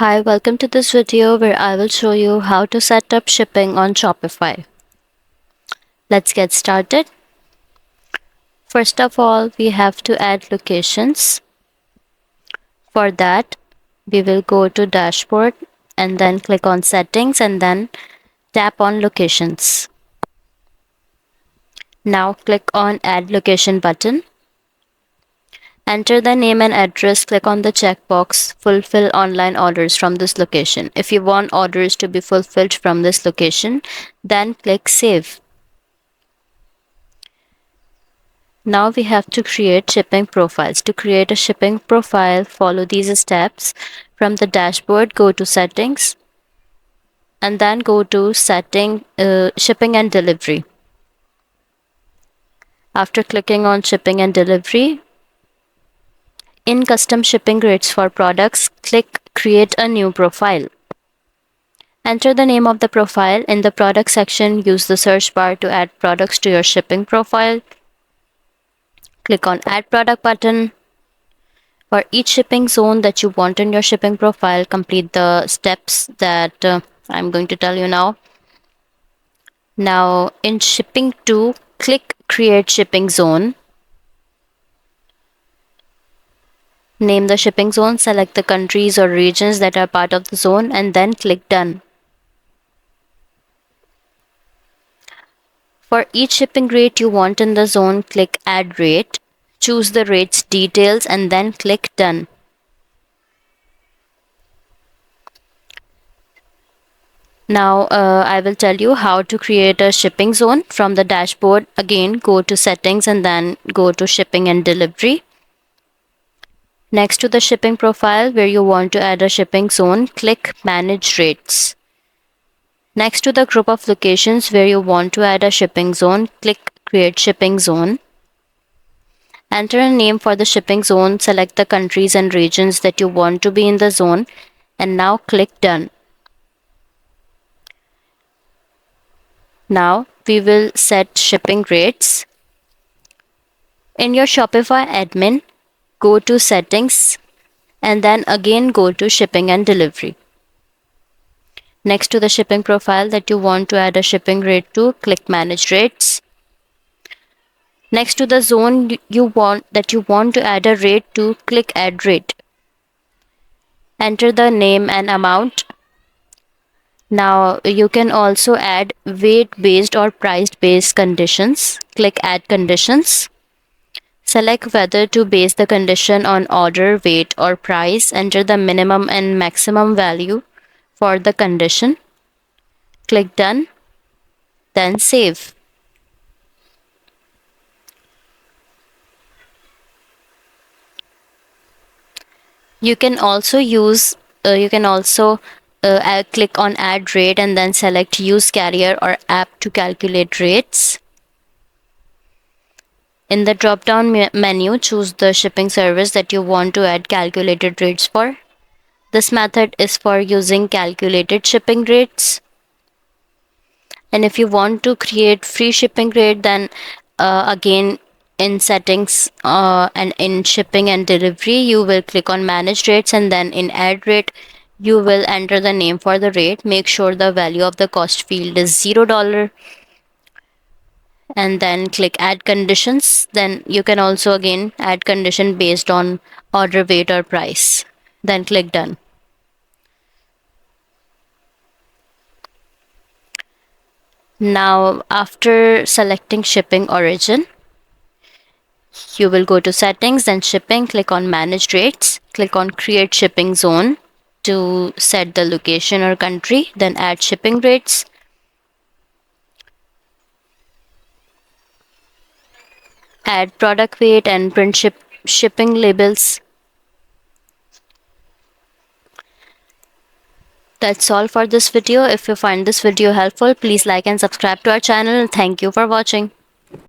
Hi, welcome to this video where I will show you how to set up shipping on Shopify. Let's get started. First of all, we have to add locations. For that, we will go to dashboard and then click on settings and then tap on locations. Now click on add location button. Enter the name and address, click on the checkbox, fulfill online orders from this location. If you want orders to be fulfilled from this location, then click save. Now we have to create shipping profiles. To create a shipping profile, follow these steps. From the dashboard, go to settings and then go to shipping and delivery. After clicking on shipping and delivery, in custom shipping rates for products, click create a new profile. Enter the name of the profile. In the product section, use the search bar to add products to your shipping profile. Click on add product button. For each shipping zone that you want in your shipping profile, complete the steps that I'm going to tell you now. Now in shipping 2, click create shipping zone. Name the shipping zone, select the countries or regions that are part of the zone and then click done. For each shipping rate you want in the zone, click add rate. Choose the rates details and then click done. Now I will tell you how to create a shipping zone. From the dashboard, again go to settings and then go to shipping and delivery. Next to the shipping profile where you want to add a shipping zone, click manage rates. Next to the group of locations where you want to add a shipping zone, click create shipping zone. Enter a name for the shipping zone, select the countries and regions that you want to be in the zone and now click done. Now we will set shipping rates. In your Shopify admin, go to settings and then again go to shipping and delivery. Next to the shipping profile that you want to add a shipping rate to, click manage rates. Next to the zone you want to add a rate to, click add rate. Enter the name and amount. Now you can also add weight based or price based conditions. Click add conditions. Select whether to base the condition on order, weight or price. Enter the minimum and maximum value for the condition. Click done, then save. You can also click on add rate and then select use carrier or app to calculate rates. In the drop down menu, choose the shipping service that you want to add calculated rates for. This method is for using calculated shipping rates. And if you want to create free shipping rate, then again in settings and in shipping and delivery, you will click on manage rates and then in add rate, you will enter the name for the rate. Make sure the value of the cost field is $0 and then click add conditions. Then you can also again add condition based on order, weight or price. Then click done. Now after selecting shipping origin, you will go to settings, then shipping, click on manage rates, click on create shipping zone to set the location or country, then add shipping rates. Add product weight and print shipping labels. That's all for this video. If you find this video helpful, please like and subscribe to our channel. Thank you for watching.